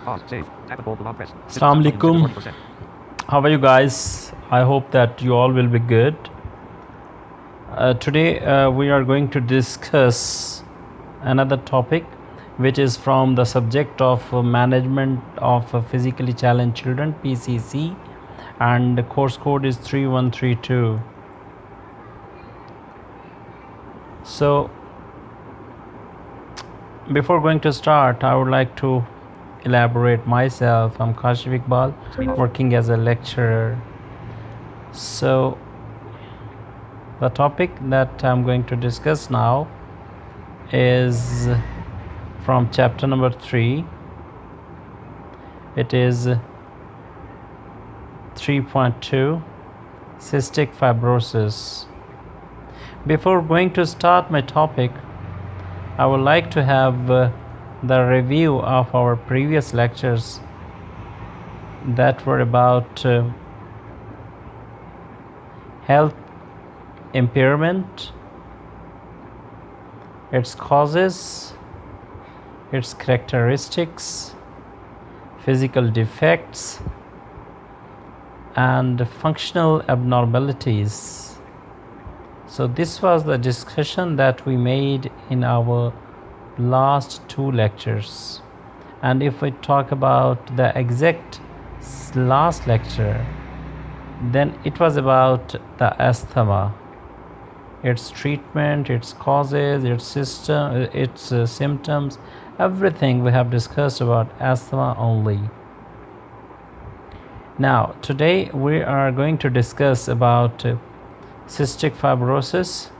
Assalamu alaikum. How are you guys? I hope that you all will be good. Today we are going to discuss another topic which is from the subject of management of physically challenged children, PCC, and the course code is 3132. So before going to start, I would like to elaborate myself. I'm Kashif Iqbal, working as a lecturer. So the topic that I'm going to discuss now is from chapter number 3. It is 3.2, cystic fibrosis. Before going to start my topic, I would like to have the review of our previous lectures that were about health impairment, its causes, its characteristics, physical defects, and functional abnormalities. So this was the discussion that we made in our last 2 lectures. And if we talk about the exact last lecture, then it was about the asthma, its treatment, its causes, its system, its symptoms, everything we have discussed about asthma only. Now today we are going to discuss about cystic fibrosis,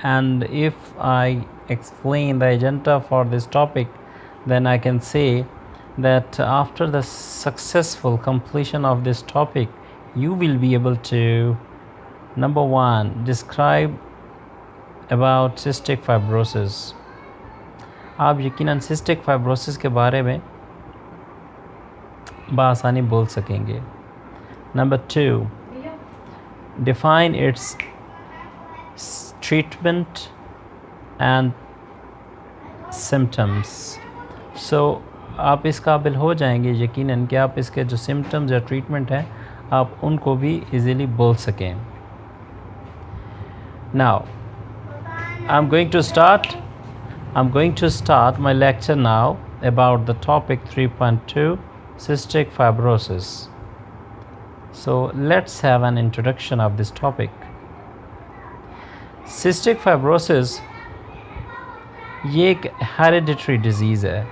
and if I explain the agenda for this topic, then I can say that after the successful completion of this topic, you will be able to, number 1, describe about cystic fibrosis. आप यकीनन cystic fibrosis के बारे में बआसानी बोल सकेंगे. Number 2, define its treatment and symptoms. So आप इस काबिल हो जाएंगे यकीनन कि आप इसके जो सिम्टम्स या ट्रीटमेंट हैं आप उनको भी इजीली बोल सकें. Now I'm going to start my lecture now about the topic 3.2, cystic fibrosis. So let's have an introduction of this topic. Cystic fibrosis ये एक हेरिडिटरी डिजीज़ है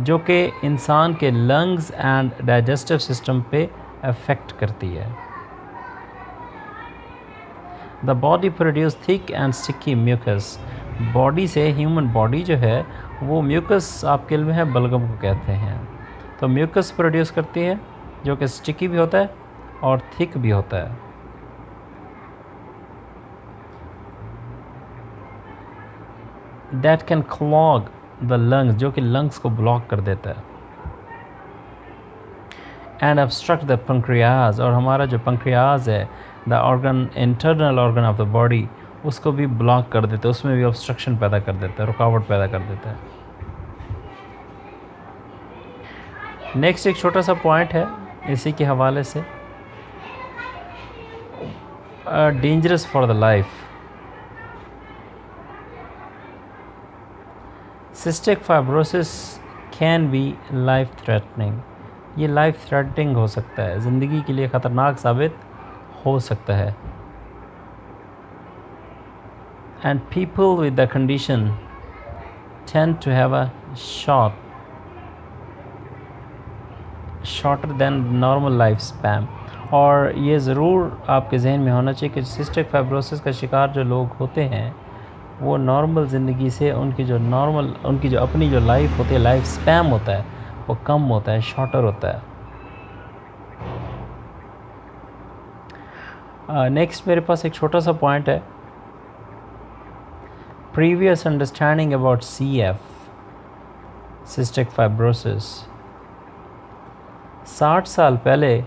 जो कि इंसान के लंग्स एंड डाइजेस्टिव सिस्टम पे अफेक्ट करती है. The body produce thick and sticky mucus. Body से ह्यूमन बॉडी जो है वो म्यूकस आपके में है, बलगम को कहते हैं. तो म्यूकस प्रोड्यूस करती है जो कि स्टिकी भी होता है और थिक भी होता है. That can clog the lungs, जो कि लंग्स को ब्लॉक कर देता है. एंड obstruct द पंक्रियाज, और हमारा जो पंक्रियाज है, the organ, internal organ of the body, उसको भी ब्लॉक कर देता है, उसमें भी ऑब्स्ट्रक्शन पैदा कर देता है, रुकावट पैदा कर देता है. नेक्स्ट एक छोटा सा पॉइंट है इसी के हवाले से, dangerous for the life. Cystic fibrosis can be life threatening. ये लाइफ थ्रेटनिंग हो सकता है, ज़िंदगी के लिए ख़तरनाक साबित हो सकता है. And people with the condition tend to have a shorter than normal life span. और ये ज़रूर आपके जहन में होना चाहिए कि सिस्टिक फाइब्रोसिस का शिकार जो लोग होते हैं वो नॉर्मल ज़िंदगी से उनकी जो अपनी जो लाइफ होती है, लाइफ स्पैन होता है, वो कम होता है, शॉर्टर होता है. नेक्स्ट मेरे पास एक छोटा सा पॉइंट है, previous understanding about CF, cystic fibrosis. 60 साल पहले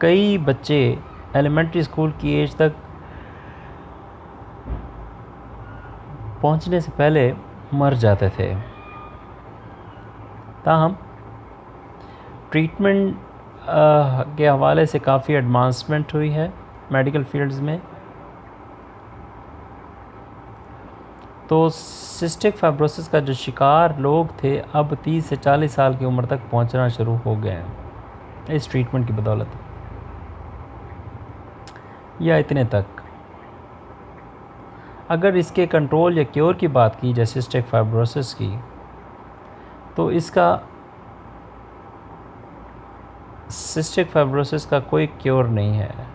कई बच्चे एलिमेंट्री स्कूल की एज तक पहुंचने से पहले मर जाते थे। ताहम ट्रीटमेंट के हवाले से काफ़ी एडवांसमेंट हुई है मेडिकल फील्ड्स में। तो सिस्टिक फाइब्रोसिस का जो शिकार लोग थे अब 30 से 40 साल की उम्र तक पहुंचना शुरू हो गए हैं इस ट्रीटमेंट की बदौलत, या इतने तक। अगर इसके कंट्रोल या क्योर की बात की जाए सिस्टिक फाइब्रोसिस की, तो इसका सिस्टिक फाइब्रोसिस का कोई क्योर नहीं है।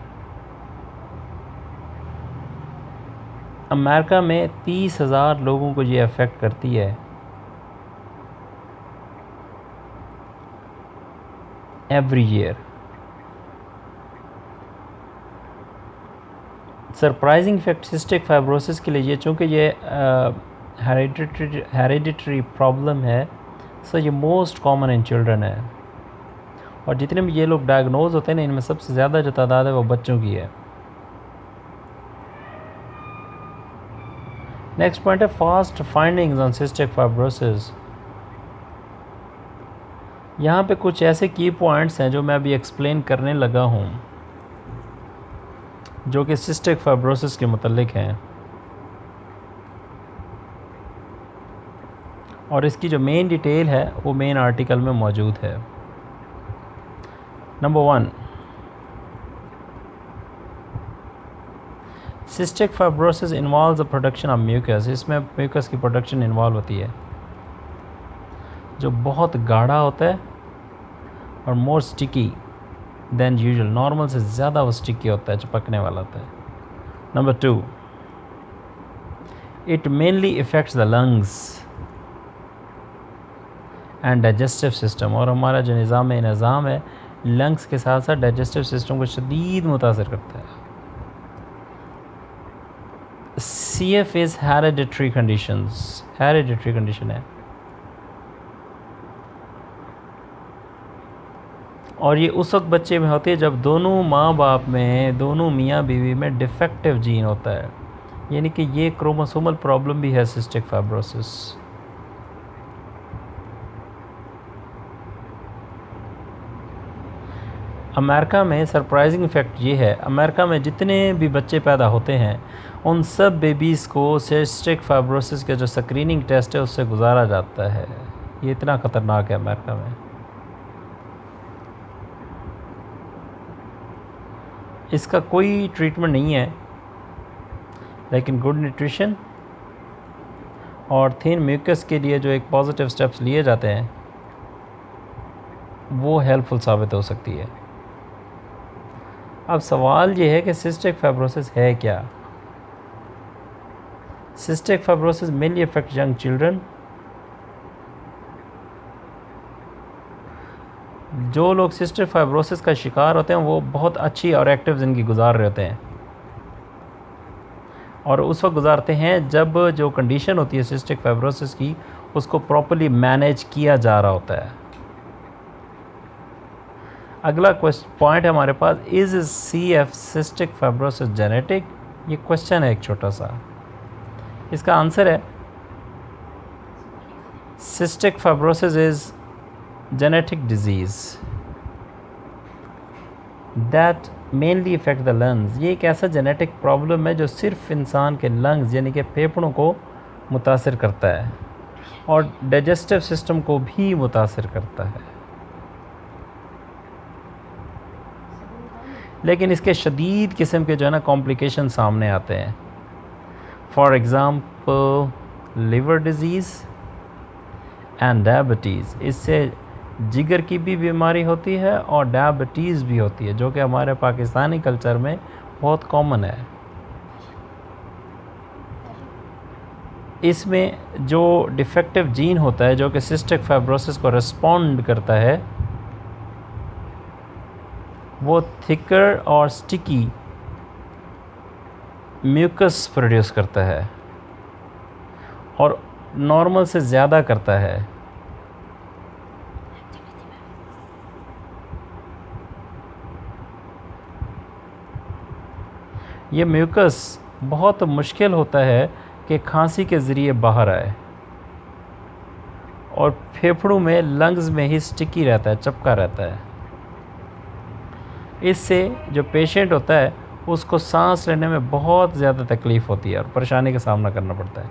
अमेरिका में 30,000 लोगों को ये अफेक्ट करती है every year. Surprising effect cystic fibrosis के लिए ये, चूँकि ये हेरिडिटरी प्रॉब्लम है, सो ये मोस्ट कॉमन इन चिल्ड्रन है। और जितने भी ये लोग डायग्नोज होते हैं ना, इनमें सबसे ज़्यादा जो तादाद है वो बच्चों की है। नेक्स्ट पॉइंट है fast findings on cystic fibrosis. यहाँ पे कुछ ऐसे की पॉइंट्स हैं जो मैं अभी एक्सप्लेन करने लगा हूँ, जो कि सिस्टिक फाइब्रोसिस के मुतल्लिक हैं, और इसकी जो मेन डिटेल है वो मेन आर्टिकल में मौजूद है। Number 1, cystic fibrosis involves the production of mucus. इसमें म्यूकस की प्रोडक्शन इन्वॉल्व होती है, जो बहुत गाढ़ा होता है और more sticky than usual. Normal से ज़्यादा वो स्टिकी होता है, चिपकने वाला होता है। Number 2, it mainly effects the lungs and digestive system. और हमारा जो निज़ाम है लंग्स के साथ साथ डाइजेस्टिव सिस्टम को शदीद मुतासर करता है। CF इज़ हेरिडिटरी कंडीशन है, और ये उस वक्त बच्चे में होती है जब दोनों माँ बाप में, दोनों मियाँ बीवी में डिफेक्टिव जीन होता है, यानी कि ये क्रोमोसोमल प्रॉब्लम भी है सिस्टिक फाइब्रोसिस। अमेरिका में सरप्राइजिंग इफेक्ट ये है, अमेरिका में जितने भी बच्चे पैदा होते हैं उन सब बेबीज़ को सिस्टिक फाइब्रोसिस के जो स्क्रीनिंग टेस्ट है उससे गुजारा जाता है। ये इतना ख़तरनाक है अमेरिका में। इसका कोई ट्रीटमेंट नहीं है, लेकिन गुड न्यूट्रिशन और थिन म्यूकस के लिए जो एक पॉजिटिव स्टेप्स लिए जाते हैं वो हेल्पफुल साबित हो सकती है। अब सवाल ये है कि सिस्टिक फाइब्रोसिस है क्या। Cystic fibrosis mainly affect young children. जो लोग सिस्टिक फाइब्रोसिस का शिकार होते हैं वो बहुत अच्छी और एक्टिव ज़िंदगी गुजार रहे होते हैं, और उस वक्त गुजारते हैं जब जो कंडीशन होती है सिस्टिक फाइब्रोसिस की उसको प्रॉपर्ली मैनेज किया जा रहा होता है। अगला पॉइंट है हमारे पास, is CF cystic fibrosis genetic. ये क्वेश्चन है एक छोटा सा। इसका आंसर है cystic fibrosis is genetic disease that mainly affect the lungs। ये एक ऐसा जेनेटिक प्रॉब्लम है जो सिर्फ इंसान के लंग्स यानी कि फेफड़ों को मुतासिर करता है और डाइजेस्टिव सिस्टम को भी मुतासिर करता है, लेकिन इसके शदीद किस्म के जो है ना कॉम्प्लिकेशन सामने आते हैं। For example liver disease and diabetes. इससे जिगर की भी बीमारी होती है और डायबिटीज़ भी होती है, जो कि हमारे पाकिस्तानी कल्चर में बहुत कॉमन है। इसमें जो डिफेक्टिव जीन होता है जो कि सिस्टिक फाइब्रोसिस को रिस्पॉन्ड करता है, वो थिकर और स्टिकी म्यूकस प्रोड्यूस करता है और नॉर्मल से ज़्यादा करता है। ये म्यूकस बहुत मुश्किल होता है कि खांसी के ज़रिए बाहर आए और फेफड़ों में, लंग्स में ही स्टिकी रहता है, चिपका रहता है। इससे जो पेशेंट होता है उसको सांस लेने में बहुत ज़्यादा तकलीफ़ होती है और परेशानी का सामना करना पड़ता है,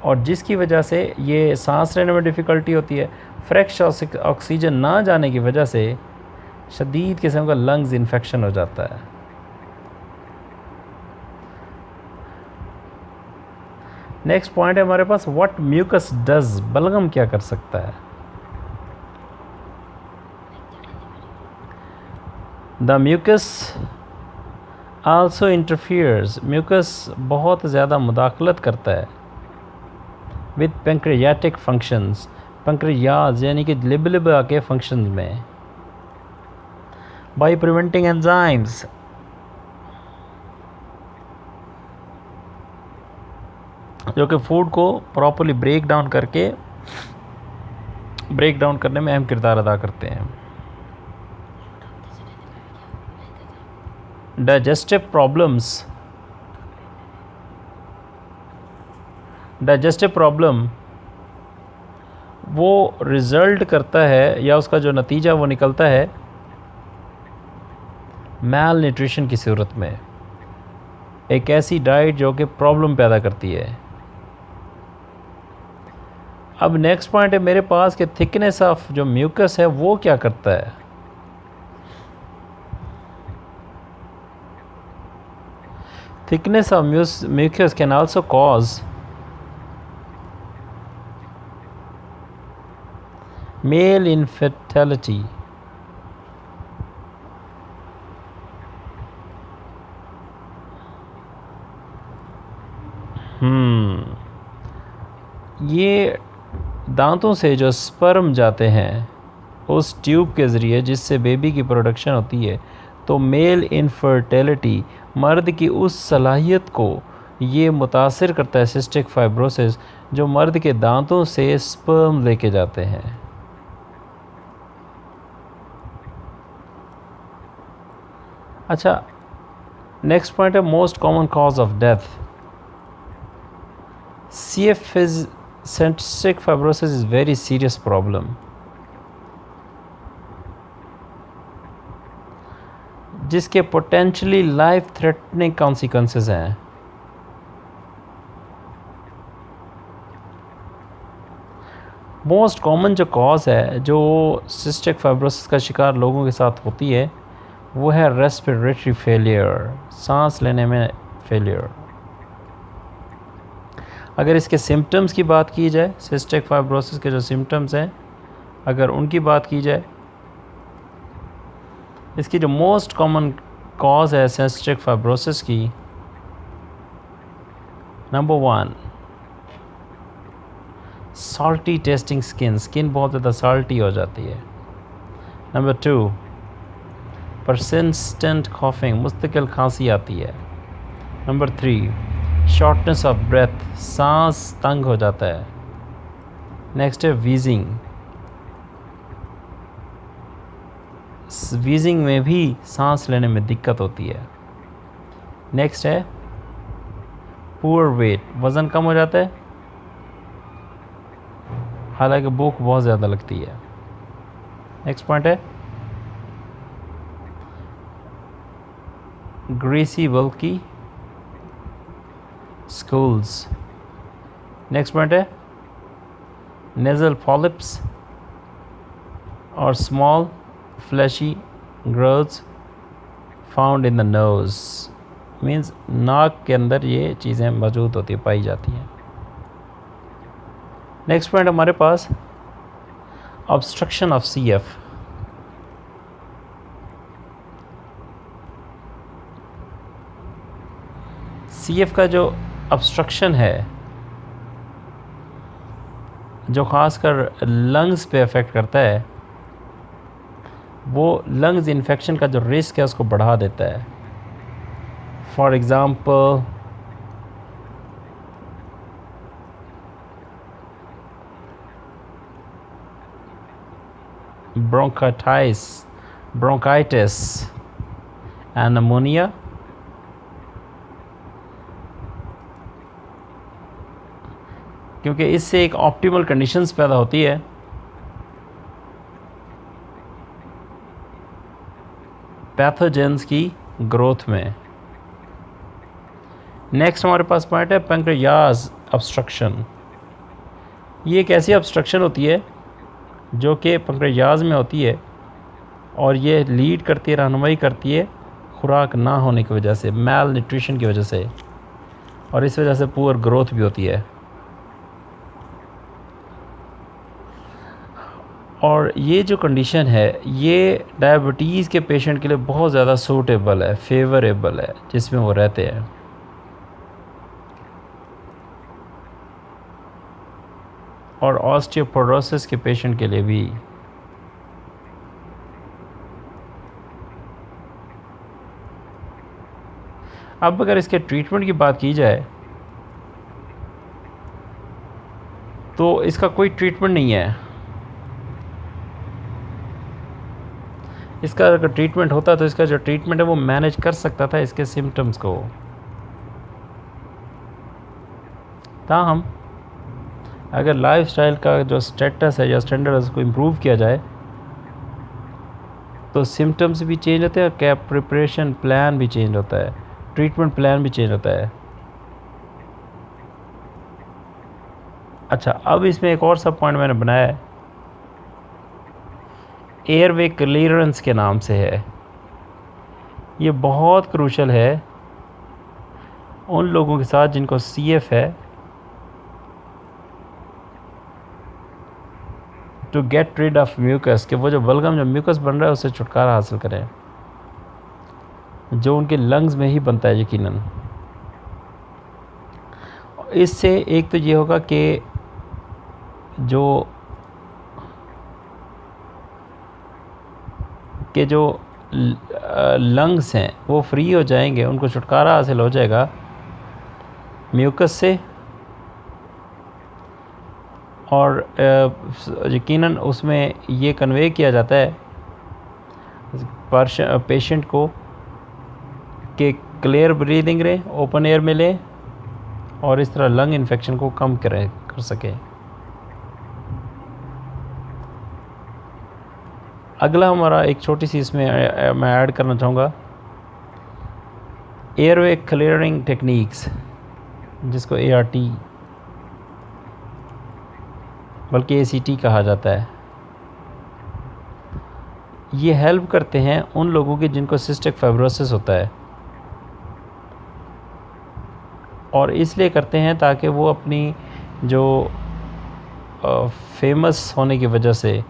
और जिसकी वजह से ये सांस लेने में डिफ़िकल्टी होती है। फ्रेश ऑक्सीजन ना जाने की वजह से शदीद किस्म का लंग्स इन्फेक्शन हो जाता है। नेक्स्ट पॉइंट है हमारे पास, व्हाट म्यूकस डज, बलगम क्या कर सकता है। The mucus also interferes, mucus बहुत ज़्यादा मुदाखलत करता है विद पेंक्रियाटिक फंक्शंस, पेंक्रियाज यानी कि लिबलिबा के फंक्शंस में, बाई प्रिवेंटिंग एंजाइम्स, जो कि फूड को प्रॉपरली ब्रेक डाउन करने में अहम किरदार अदा करते हैं। डाइजेस्टिव प्रॉब्लम वो रिज़ल्ट करता है या उसका जो नतीजा वो निकलता है मैल न्यूट्रिशन की सूरत में, एक ऐसी डाइट जो कि प्रॉब्लम पैदा करती है। अब नेक्स्ट पॉइंट है मेरे पास कि थिकनेस ऑफ जो म्यूकस है वो क्या करता है। Thickness of mucus can also cause male infertility, ये दांतों से जो स्पर्म जाते हैं उस ट्यूब के ज़रिए जिससे बेबी की प्रोडक्शन होती है, तो मेल इनफर्टिलिटी, मर्द की उस सलाहियत को ये मुतासिर करता है, सिस्टिक फाइब्रोसिस, जो मर्द के दांतों से स्पर्म लेके जाते हैं। अच्छा, नेक्स्ट पॉइंट है most common cause of death. CF is cystic fibrosis is very serious problem, जिसके पोटेंशली लाइफ थ्रेटनिंग कॉन्सिक्वेंसेस हैं। मोस्ट कॉमन जो कॉज है जो सिस्टिक फाइब्रोसिस का शिकार लोगों के साथ होती है वो है रेस्पिरेटरी फेलियर, सांस लेने में फेलियर। अगर इसके सिम्टम्स की बात की जाए, सिस्टिक फाइब्रोसिस के जो सिम्टम्स हैं अगर उनकी बात की जाए, इसकी जो मोस्ट कॉमन कॉज है सिस्टिक फाइब्रोसिस की, नंबर 1 सॉल्टी टेस्टिंग स्किन बहुत ज़्यादा सॉल्टी हो जाती है। नंबर 2 परसिस्टेंट कॉफिंग, मुस्तकिल खांसी आती है। नंबर 3 शॉर्टनेस ऑफ ब्रेथ, सांस तंग हो जाता है। नेक्स्ट है वीजिंग में भी सांस लेने में दिक्कत होती है। नेक्स्ट है पुअर वेट, वज़न कम हो जाता है हालांकि भूख बहुत ज़्यादा लगती है। नेक्स्ट पॉइंट है greasy bulky stools. Next point है नेजल पॉलिप्स और small fleshy growths found in the nose, means नाक के अंदर ये चीज़ें मौजूद होती पाई जाती हैं। नेक्स्ट पॉइंट हमारे पास ऑब्स्ट्रक्शन ऑफ CF। CF का जो ऑब्स्ट्रक्शन है जो ख़ासकर लंग्स पे अफेक्ट करता है, वो लंग्स इन्फेक्शन का जो रिस्क है उसको बढ़ा देता है। For example bronchitis and pneumonia, क्योंकि इससे एक ऑप्टिमल कंडीशंस पैदा होती है पैथोजेंस की ग्रोथ में। नेक्स्ट हमारे पास पॉइंट है पैंक्रियाज ऑब्स्ट्रक्शन। ये एक ऐसी ऑब्स्ट्रक्शन होती है जो कि पैंक्रियाज में होती है और ये लीड करती है, रहनुमाई करती है खुराक ना होने की वजह से, मैल न्यूट्रिशन की वजह से, और इस वजह से पुअर ग्रोथ भी होती है। और ये जो कंडीशन है ये डायबिटीज़ के पेशेंट के लिए बहुत ज़्यादा सूटेबल है, फेवरेबल है जिसमें वो रहते हैं। और ऑस्टियोपोरोसिस के पेशेंट के लिए भी। अब अगर इसके ट्रीटमेंट की बात की जाए तो इसका कोई ट्रीटमेंट नहीं है। इसका अगर ट्रीटमेंट होता तो इसका जो ट्रीटमेंट है वो मैनेज कर सकता था इसके सिम्टम्स को। ताहम अगर लाइफस्टाइल का जो स्टेटस है या स्टैंडर्ड है उसको इम्प्रूव किया जाए तो सिम्टम्स भी चेंज होते हैं और क्या प्रिपरेशन प्लान भी चेंज होता है, ट्रीटमेंट प्लान भी चेंज होता है। अच्छा, अब इसमें एक और सब पॉइंट मैंने बनाया है, एयरवे क्लियरेंस के नाम से है। ये बहुत क्रूशल है उन लोगों के साथ जिनको CF है, to get rid of mucus, कि वो जो बलगम जो म्यूकस बन रहा है उससे छुटकारा हासिल करें, जो उनके लंग्स में ही बनता है यकीनन। इससे एक तो ये होगा कि जो लंग्स हैं वो फ्री हो जाएंगे, उनको छुटकारा हासिल हो जाएगा म्यूकस से, और यकीनन उसमें ये कन्वे किया जाता है पेशेंट को कि क्लियर ब्रीदिंग रहे, ओपन एयर में लें और इस तरह लंग इन्फेक्शन को कम कर सकें। अगला हमारा एक छोटी सी इसमें मैं ऐड करना चाहूँगा एयरवे क्लियरिंग टेक्निक्स, जिसको ART बल्कि ACT कहा जाता है। ये हेल्प करते हैं उन लोगों की जिनको सिस्टिक फाइब्रोसिस होता है, और इसलिए करते हैं ताकि वो अपनी जो फेमस होने की वजह से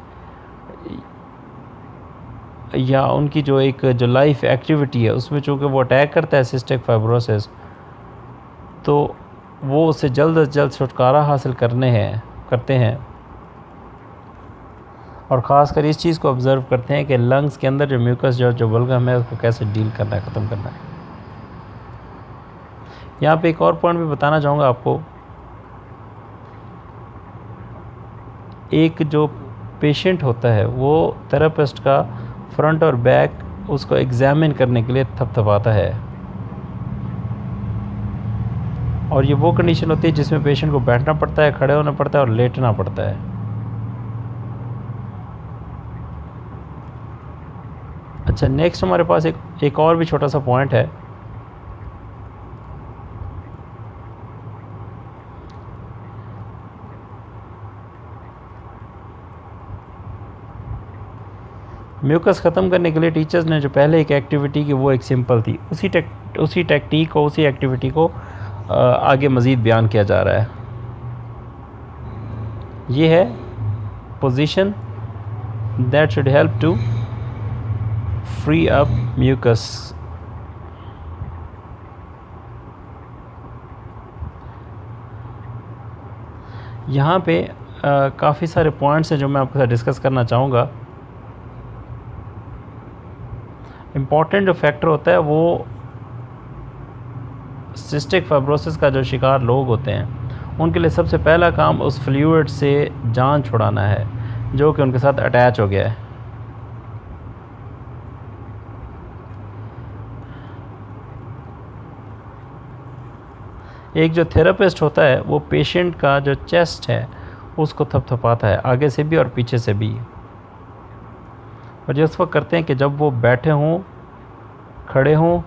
या उनकी जो लाइफ एक्टिविटी है उसमें चूँकि वो अटैक करता है सिस्टिक फाइब्रोसिस, तो वो उससे जल्द से जल्द छुटकारा हासिल करते हैं। और ख़ासकर इस चीज़ को ऑब्ज़र्व करते हैं कि लंग्स के अंदर जो म्यूकस जो बलगम है उसको कैसे डील करना है, ख़त्म करना है। यहाँ पे एक और पॉइंट भी बताना चाहूँगा आपको, एक जो पेशेंट होता है वो थेरेपिस्ट का फ्रंट और बैक उसको एग्ज़ामिन करने के लिए थपथपाता है, और ये वो कंडीशन होती है जिसमें पेशेंट को बैठना पड़ता है, खड़े होना पड़ता है और लेटना पड़ता है। अच्छा, नेक्स्ट हमारे पास एक और भी छोटा सा पॉइंट है, म्यूकस ख़त्म करने के लिए टीचर्स ने जो पहले एक एक्टिविटी की वो एक सिंपल थी, उसी टेक्निक को, उसी एक्टिविटी को आगे मज़ीद बयान किया जा रहा है। ये है position that should help to free up mucus. यहाँ पे काफ़ी सारे पॉइंट्स हैं जो मैं आपके साथ डिस्कस करना चाहूँगा। इम्पॉर्टेंट जो फैक्टर होता है वो सिस्टिक फाइब्रोसिस का जो शिकार लोग होते हैं उनके लिए सबसे पहला काम उस फ्लूइड से जान छुड़ाना है जो कि उनके साथ अटैच हो गया है। एक जो थेरेपिस्ट होता है वो पेशेंट का जो चेस्ट है उसको थपथपाता है, आगे से भी और पीछे से भी। और ये उस वक्त करते हैं कि जब वो बैठे हों, खड़े हों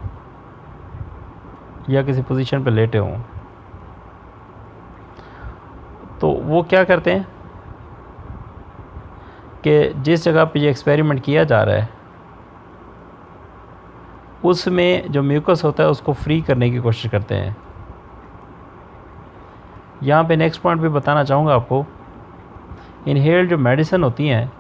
या किसी पोजीशन पे लेटे हों। तो वो क्या करते हैं कि जिस जगह पे ये एक्सपेरिमेंट किया जा रहा है उसमें जो म्यूकस होता है उसको फ्री करने की कोशिश करते हैं। यहाँ पे नेक्स्ट पॉइंट भी बताना चाहूँगा आपको, इनहेल्ड जो मेडिसिन होती हैं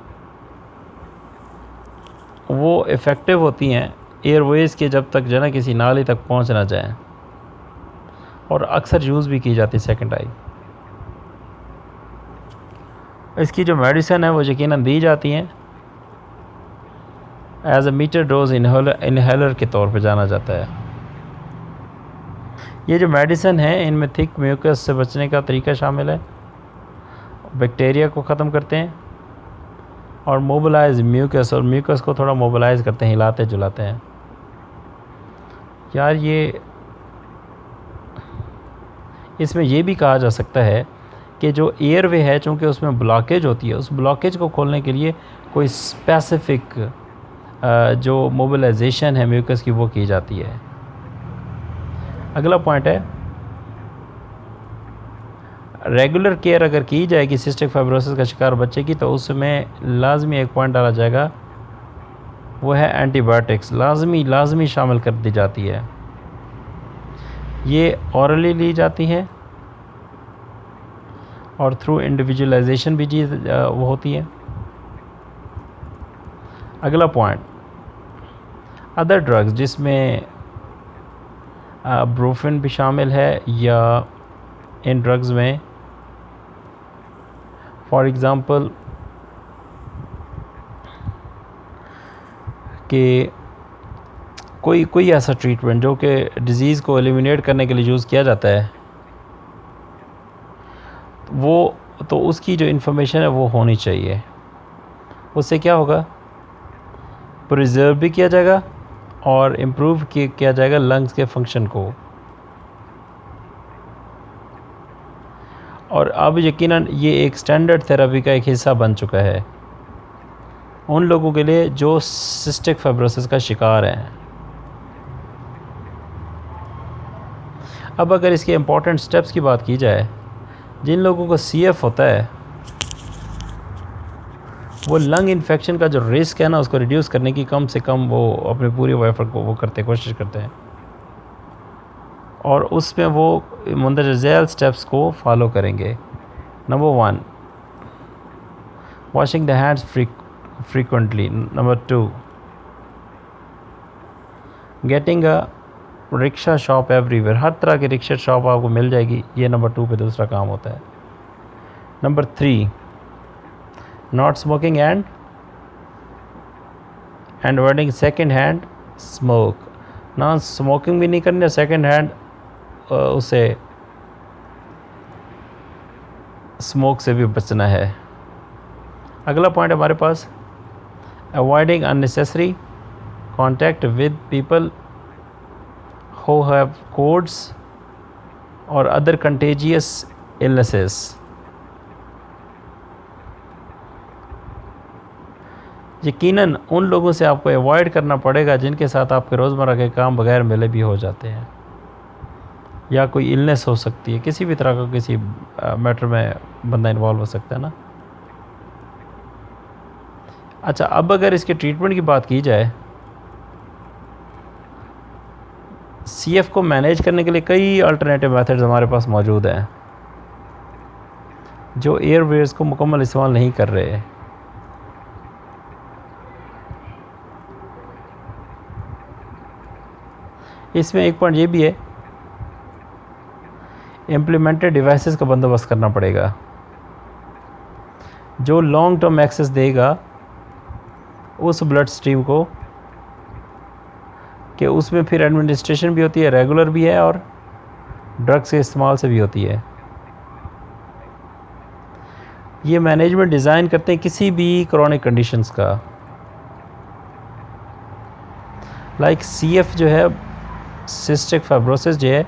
वो इफ़ेक्टिव होती हैं एयरवेज के जब तक जो ना किसी नाली तक पहुँच ना जाए, और अक्सर यूज़ भी की जाती है सेकेंड टाइम। इसकी जो मेडिसिन है वो यकीनन दी जाती हैं as a meter dose inhaler के तौर पे जाना जाता है। ये जो मेडिसिन है इनमें थिक म्यूकस से बचने का तरीका शामिल है, बैक्टीरिया को ख़त्म करते हैं और मोबिलाइज म्यूकस, और म्यूकस को थोड़ा मोबिलाइज करते हैं, हिलाते जुलाते हैं। यार ये इसमें ये भी कहा जा सकता है कि जो एयरवे है चूँकि उसमें ब्लॉकेज होती है, उस ब्लॉकेज को खोलने के लिए कोई स्पेसिफिक जो मोबिलाइजेशन है म्यूकस की वो की जाती है। अगला पॉइंट है, रेगुलर केयर अगर की जाएगी सिस्टिक फाइब्रोसिस का शिकार बच्चे की तो उसमें लाजमी एक पॉइंट डाला जाएगा, वो है एंटीबायोटिक्स लाजमी शामिल कर दी जाती है। ये ऑरली ली जाती हैं और थ्रू इंडिविजुअलाइजेशन भी चीज़ वो होती है। अगला पॉइंट, अदर ड्रग्स जिसमें ब्रूफिन भी शामिल है, या इन ड्रग्स में फॉर एग्ज़ाम्पल कि कोई ऐसा ट्रीटमेंट जो कि डिज़ीज़ को एलिमिनेट करने के लिए यूज़ किया जाता है, वो तो उसकी जो इन्फॉर्मेशन है वो होनी चाहिए। उससे क्या होगा, प्रिजर्व भी किया जाएगा और इम्प्रूव किया जाएगा लंग्स के फंक्शन को। और अब यकीनन ये एक स्टैंडर्ड थेरेपी का एक हिस्सा बन चुका है उन लोगों के लिए जो सिस्टिक फाइब्रोसिस का शिकार हैं। अब अगर इसके इम्पॉर्टेंट स्टेप्स की बात की जाए, जिन लोगों को CF होता है वो लंग इन्फेक्शन का जो रिस्क है ना उसको रिड्यूस करने की कम से कम वो अपने पूरी एफर्ट को वो कोशिश करते हैं, और उसमें वो मंदरजा झैल स्टेप्स को फॉलो करेंगे। Number 1, washing the hands frequently. Number 2, getting a rickshaw shop everywhere, हर तरह की रिक्शा शॉप आपको मिल जाएगी, ये नंबर 2 पे दूसरा काम होता है। Number 3, not smoking and avoiding second hand smoke, ना स्मोकिंग भी नहीं करनी और सेकेंड हैंड उसे स्मोक से भी बचना है। अगला पॉइंट हमारे पास, avoiding unnecessary contact with people who have colds और other contagious illnesses। यकीनन उन लोगों से आपको अवॉइड करना पड़ेगा जिनके साथ आपके रोज़मर्रा के काम बगैर मिले भी हो जाते हैं, या कोई इलनेस हो सकती है, किसी भी तरह का किसी मैटर में बंदा इन्वॉल्व हो सकता है ना। अच्छा, अब अगर इसके ट्रीटमेंट की बात की जाए, CF को मैनेज करने के लिए कई अल्टरनेटिव मेथड्स हमारे पास मौजूद हैं जो एयरवेज को मुकम्मल इस्तेमाल नहीं कर रहे। इसमें एक पॉइंट ये भी है, इम्प्लीमेंटेड डिवाइसेस का बंदोबस्त करना पड़ेगा जो लॉन्ग टर्म एक्सेस देगा उस ब्लड स्ट्रीम को, कि उसमें फिर एडमिनिस्ट्रेशन भी होती है, रेगुलर भी है और ड्रग्स के इस्तेमाल से भी होती है। ये मैनेजमेंट डिज़ाइन करते हैं किसी भी क्रॉनिक कंडीशंस का, लाइक CF जो है, सिस्टिक फाइब्रोसिस जो है,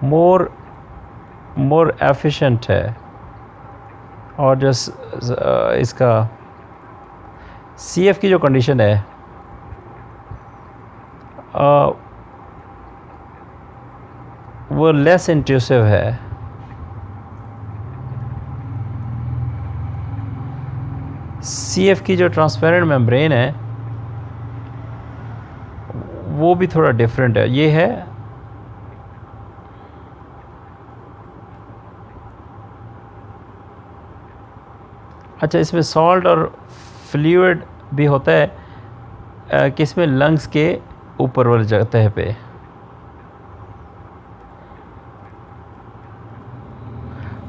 मोर एफिशिएंट है, और जो इसका CF की जो कंडीशन है वो लेस इंट्यूसिव है। CF की जो ट्रांसपेरेंट मेम्ब्रेन है वो भी थोड़ा डिफरेंट है। ये है अच्छा, इसमें सॉल्ट और फ्लूइड भी होता है कि इसमें लंग्स के ऊपर वाली जगह पे।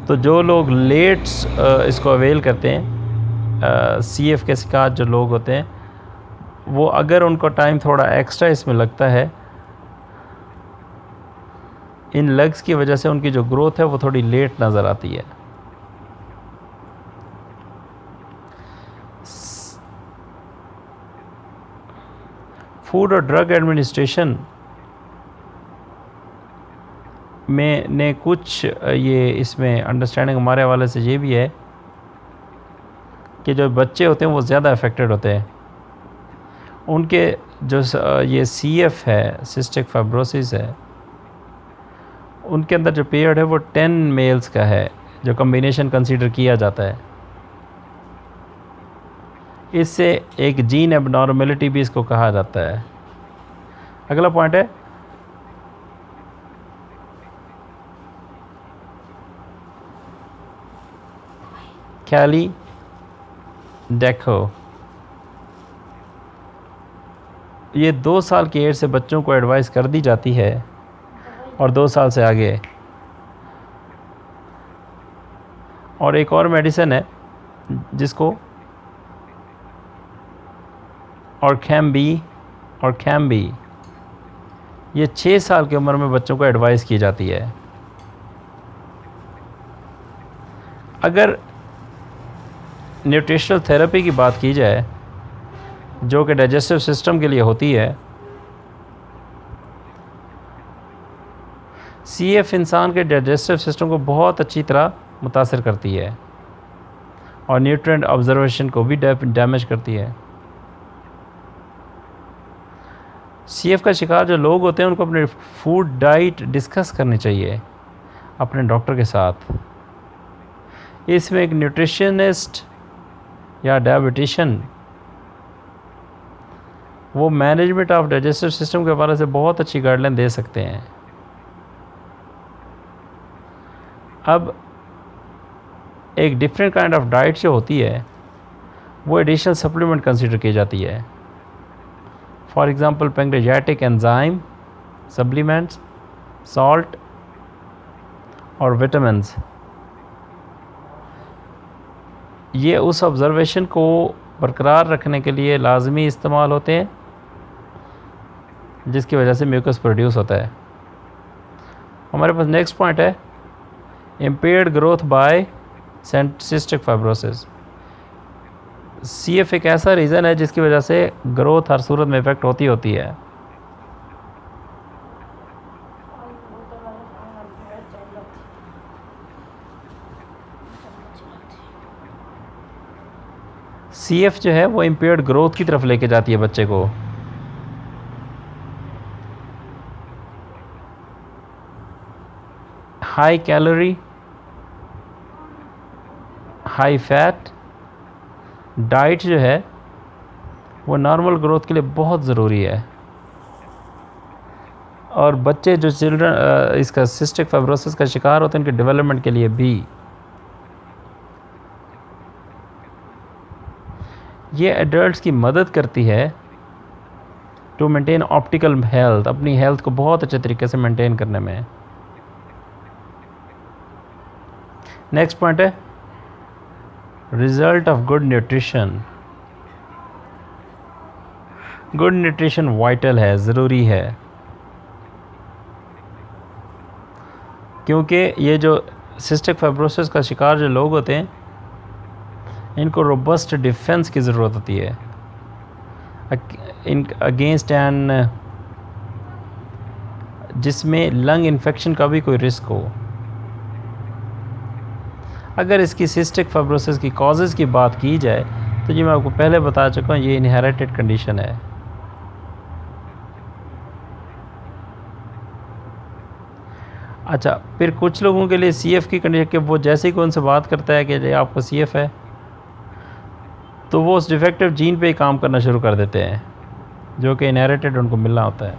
तो जो लोग लेट इसको अवेल करते हैं, CF के शिकार जो लोग होते हैं, वो अगर उनको टाइम थोड़ा एक्स्ट्रा इसमें लगता है, इन लग्स की वजह से उनकी जो ग्रोथ है वो थोड़ी लेट नज़र आती है। फूड और ड्रग एडमिनिस्ट्रेशन में ने कुछ ये इसमें अंडरस्टैंडिंग हमारे हवाले से ये भी है कि जो बच्चे होते हैं वो ज़्यादा अफेक्टेड होते हैं। उनके जो ये CF है, सिस्टिक फाइब्रोसिस है, उनके अंदर जो पीरियड है वो 10 मेल्स का है, जो कम्बिनेशन कंसीडर किया जाता है। इससे एक जीन एबनॉर्मेलिटी भी इसको कहा जाता है। अगला पॉइंट है कैली डेको। ये 2 साल की एज से बच्चों को एडवाइस कर दी जाती है, और 2 साल से आगे। और एक और मेडिसिन है जिसको और कैम्बी, ये 6 साल की उम्र में बच्चों को एडवाइस की जाती है। अगर न्यूट्रिशनल थेरेपी की बात की जाए, जो कि डाइजेस्टिव सिस्टम के लिए होती है, CF इंसान के डाइजेस्टिव सिस्टम को बहुत अच्छी तरह मुतासिर करती है, और न्यूट्रिएंट ऑब्जर्वेशन को भी डैमेज करती है। CF का शिकार जो लोग होते हैं उनको अपने फूड डाइट डिस्कस करनी चाहिए अपने डॉक्टर के साथ। इसमें एक न्यूट्रिशनिस्ट या डायबिटिशियन वो मैनेजमेंट ऑफ डाइजेस्टिव सिस्टम के हवाले से बहुत अच्छी गाइडलाइन दे सकते हैं। अब एक डिफरेंट काइंड ऑफ डाइट जो होती है वो एडिशनल सप्लीमेंट कंसीडर की जाती है। For example pancreatic enzyme supplements, salt और विटामिन्स। ये उस ऑब्ज़र्वेशन को बरकरार रखने के लिए लाजमी इस्तेमाल होते हैं जिसकी वजह से म्यूकस प्रोड्यूस होता है। हमारे पास नेक्स्ट पॉइंट है impaired growth by cystic fibrosis. CF एक ऐसा रीज़न है जिसकी वजह से ग्रोथ हर सूरत में इफेक्ट होती है। CF जो है वो इम्पेयर्ड ग्रोथ की तरफ लेके जाती है बच्चे को। High calorie, high fat diet जो है वो नॉर्मल ग्रोथ के लिए बहुत ज़रूरी है। और बच्चे जो चिल्ड्रन इसका सिस्टिक फाइब्रोसिस का शिकार होते हैं उनके डेवलपमेंट के लिए भी ये एडल्ट्स की मदद करती है टू मेंटेन ऑप्टिकल हेल्थ, अपनी हेल्थ को बहुत अच्छे तरीके से मेंटेन करने में। नेक्स्ट पॉइंट है result of good nutrition. Good nutrition vital है, ज़रूरी है, क्योंकि ये जो सिस्टिक फाइब्रोसिस का शिकार जो लोग होते हैं इनको रोबस्ट डिफेंस की ज़रूरत होती है इन अगेंस्ट एन जिसमें लंग इन्फेक्शन का भी कोई रिस्क हो। अगर इसकी सिस्टिक फाइब्रोसिस की कॉजेज़ की बात की जाए तो जी मैं आपको पहले बता चुका हूँ, ये इनहेरिटेड कंडीशन है। अच्छा, फिर कुछ लोगों के लिए CF की कंडीशन कि वो जैसे ही कोई उनसे बात करता है कि आपको CF है, तो वो उस डिफेक्टिव जीन पे ही काम करना शुरू कर देते हैं जो कि इनहेरिटेड उनको मिलना होता है,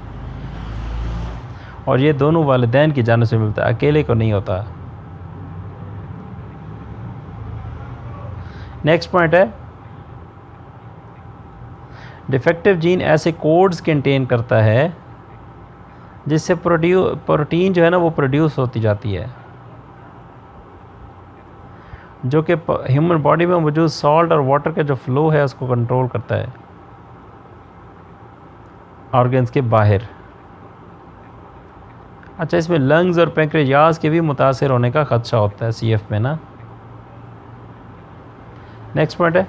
और ये दोनों वालिदैन की जानिब से मिलता है, अकेले को नहीं होता। नेक्स्ट पॉइंट है, डिफेक्टिव जीन ऐसे कोड्स कंटेन करता है जिससे प्रोटीन जो है ना वो प्रोड्यूस होती जाती है, जो कि ह्यूमन बॉडी में मौजूद सॉल्ट और वाटर का जो फ्लो है उसको कंट्रोल करता है ऑर्गन्स के बाहर। अच्छा, इसमें लंग्स और पैंक्रियाज के भी मुतासर होने का खदशा होता है CF में ना। नेक्स्ट पॉइंट है,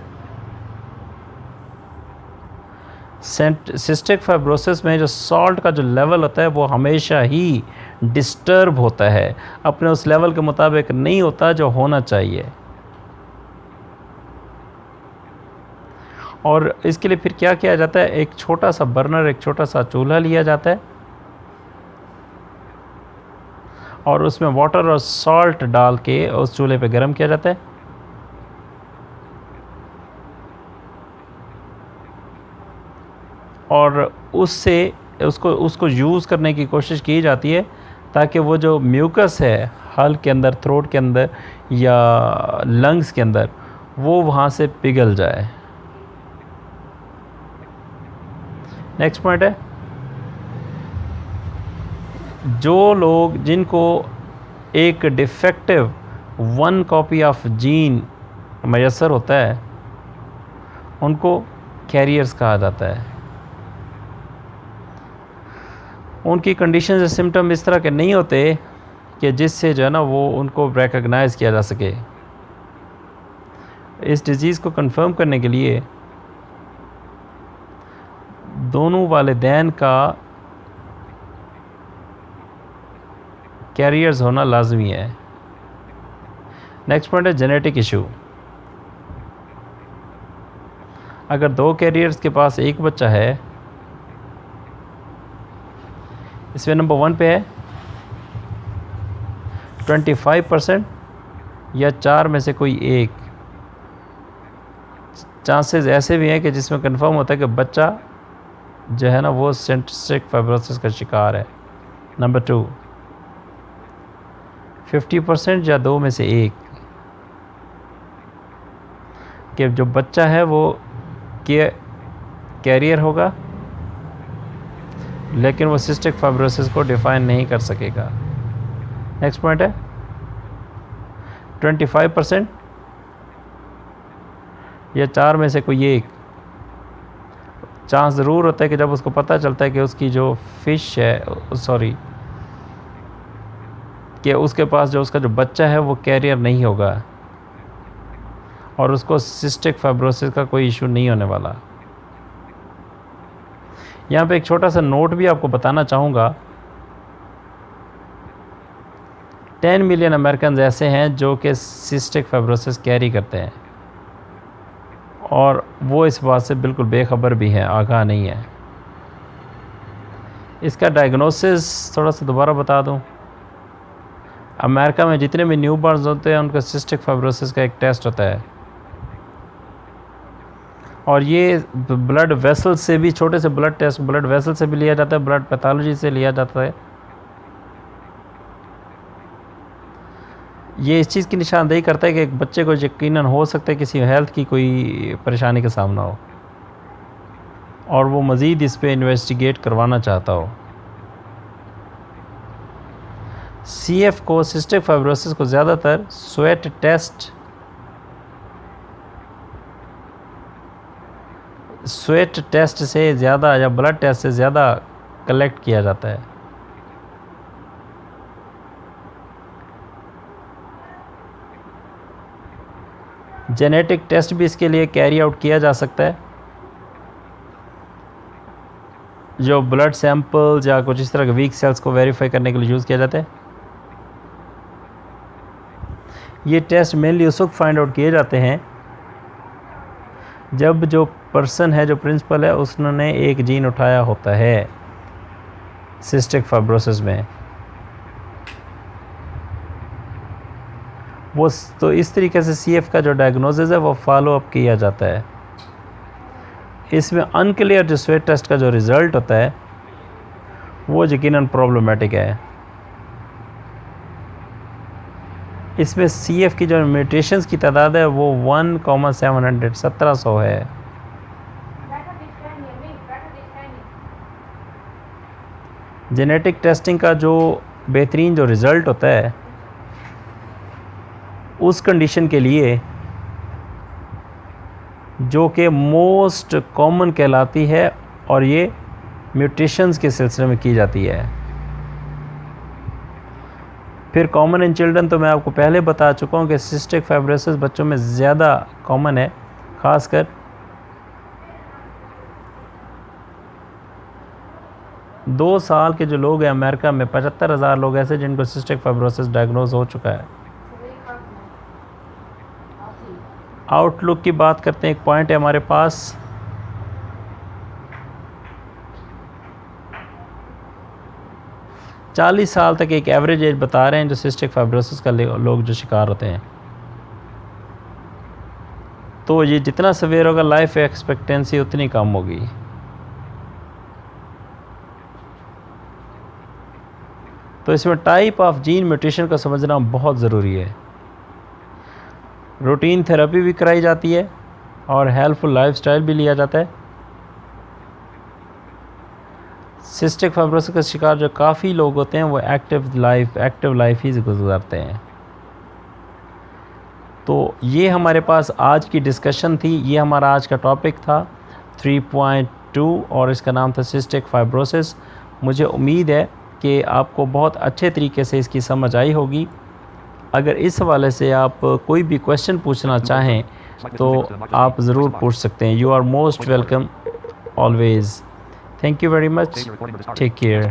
सिस्टिक फाइब्रोसिस में जो सॉल्ट का जो लेवल होता है वो हमेशा ही डिस्टर्ब होता है, अपने उस लेवल के मुताबिक नहीं होता जो होना चाहिए। और इसके लिए फिर क्या किया जाता है, एक छोटा सा बर्नर, एक छोटा सा चूल्हा लिया जाता है और उसमें वाटर और सॉल्ट डाल के उस चूल्हे पे गर्म किया जाता है। और उससे उसको यूज़ करने की कोशिश की जाती है ताकि वो जो म्यूकस है हल के अंदर, थ्रोट के अंदर या लंग्स के अंदर, वो वहाँ से पिघल जाए। नेक्स्ट पॉइंट है, जो लोग जिनको एक डिफेक्टिव 1 कॉपी ऑफ जीन मैसर होता है उनको कैरियर्स कहा जाता है। उनकी कंडीशन से सिम्टम इस तरह के नहीं होते कि जिससे जो है ना वो उनको रिकग्नाइज़ किया जा सके। इस डिज़ीज़ को कंफर्म करने के लिए दोनों वालिदैन का कैरियर्स होना लाजमी है। नेक्स्ट पॉइंट है जेनेटिक इशू। अगर 2 कैरियर्स के पास एक बच्चा है, इसमें नंबर 1 पे है 25% या 4 में से कोई एक। चांसेस ऐसे भी हैं कि जिसमें कंफर्म होता है कि बच्चा जो है ना वो सिस्टिक फाइब्रोसिस का शिकार है। नंबर 2 50% या 2 में से एक कि जो बच्चा है वो कैरियर होगा लेकिन वो सिस्टिक फाइब्रोसिस को डिफाइन नहीं कर सकेगा। नेक्स्ट पॉइंट है 25% या 4 में से कोई एक। चांस ज़रूर होता है कि जब उसको पता चलता है कि उसकी जो फिश है, सॉरी, कि उसके पास जो उसका जो बच्चा है वो कैरियर नहीं होगा और उसको सिस्टिक फाइब्रोसिस का कोई इशू नहीं होने वाला। यहाँ पे एक छोटा सा नोट भी आपको बताना चाहूँगा। 10 मिलियन अमेरिकन ऐसे हैं जो कि सिस्टिक फाइब्रोसिस कैरी करते हैं और वो इस बात से बिल्कुल बेखबर भी हैं, आगाह नहीं है। इसका डायग्नोसिस थोड़ा सा दोबारा बता दूं। अमेरिका में जितने भी न्यू बॉर्न्स होते हैं उनका सिस्टिक फाइब्रोसिस का एक टेस्ट होता है और ये ब्लड वेसल से भी, छोटे से ब्लड टेस्ट ब्लड वेसल से भी लिया जाता है, ब्लड पैथोलॉजी से लिया जाता है। ये इस चीज़ की निशानदेही करता है कि एक बच्चे को यकीनन हो सकता है किसी हेल्थ की कोई परेशानी का सामना हो और वो मज़ीद इस पे इन्वेस्टिगेट करवाना चाहता हो। CF को, सिस्टिक फाइब्रोसिस को ज़्यादातर स्वेट टेस्ट से ज़्यादा या ब्लड टेस्ट से ज़्यादा कलेक्ट किया जाता है। जेनेटिक टेस्ट भी इसके लिए कैरी आउट किया जा सकता है। जो ब्लड सैंपल्स या कुछ इस तरह के वीक सेल्स को वेरीफाई करने के लिए यूज़ किया जाता है। ये टेस्ट मेनली उस वक्त फाइंड आउट किए जाते हैं जब जो पर्सन है, जो प्रिंसिपल है, उसने एक जीन उठाया होता है सिस्टिक फाइब्रोसिस में। वो तो इस तरीके से CF का जो डायग्नोसिस है वो फॉलो अप किया जाता है। इसमें अनक्लियर जो स्वेट टेस्ट का जो रिज़ल्ट होता है वो यकीनन प्रॉब्लमेटिक है। इसमें CF की जो म्यूटेशंस की तादाद है वो 1,700 है। जेनेटिक टेस्टिंग का जो बेहतरीन जो रिज़ल्ट होता है उस कंडीशन के लिए जो कि मोस्ट कॉमन कहलाती है और ये म्यूटेशंस के सिलसिले में की जाती है। फिर कॉमन इन चिल्ड्रन तो मैं आपको पहले बता चुका हूँ कि सिस्टिक फाइब्रोसिस बच्चों में ज़्यादा कॉमन है, ख़ासकर 2 साल के जो लोग हैं अमेरिका में 75,000 लोग ऐसे जिनको सिस्टिक फाइब्रोसिस डायग्नोज हो चुका है। आउटलुक की बात करते हैं, एक पॉइंट है हमारे पास। चालीस साल तक एक एवरेज एज बता रहे हैं जो सिस्टिक फाइब्रोसिस का लोग जो शिकार होते हैं। तो ये जितना सवेर होगा लाइफ एक्सपेक्टेंसी उतनी कम होगी। तो इसमें टाइप ऑफ जीन म्यूटेशन का समझना बहुत ज़रूरी है। रूटीन थेरेपी भी कराई जाती है और हेल्पफुल लाइफस्टाइल भी लिया जाता है। सिस्टिक फाइब्रोसिस का शिकार जो काफ़ी लोग होते हैं वो एक्टिव लाइफ ही गुजारते हैं। तो ये हमारे पास आज की डिस्कशन थी, ये हमारा आज का टॉपिक था 3.2 और इसका नाम था सिस्टिक फाइब्रोसिस। मुझे उम्मीद है कि आपको बहुत अच्छे तरीके से इसकी समझ आई होगी। अगर इस हवाले से आप कोई भी क्वेश्चन पूछना चाहें तो आप ज़रूर पूछ सकते हैं। You are most welcome always. Thank you very much. Take care.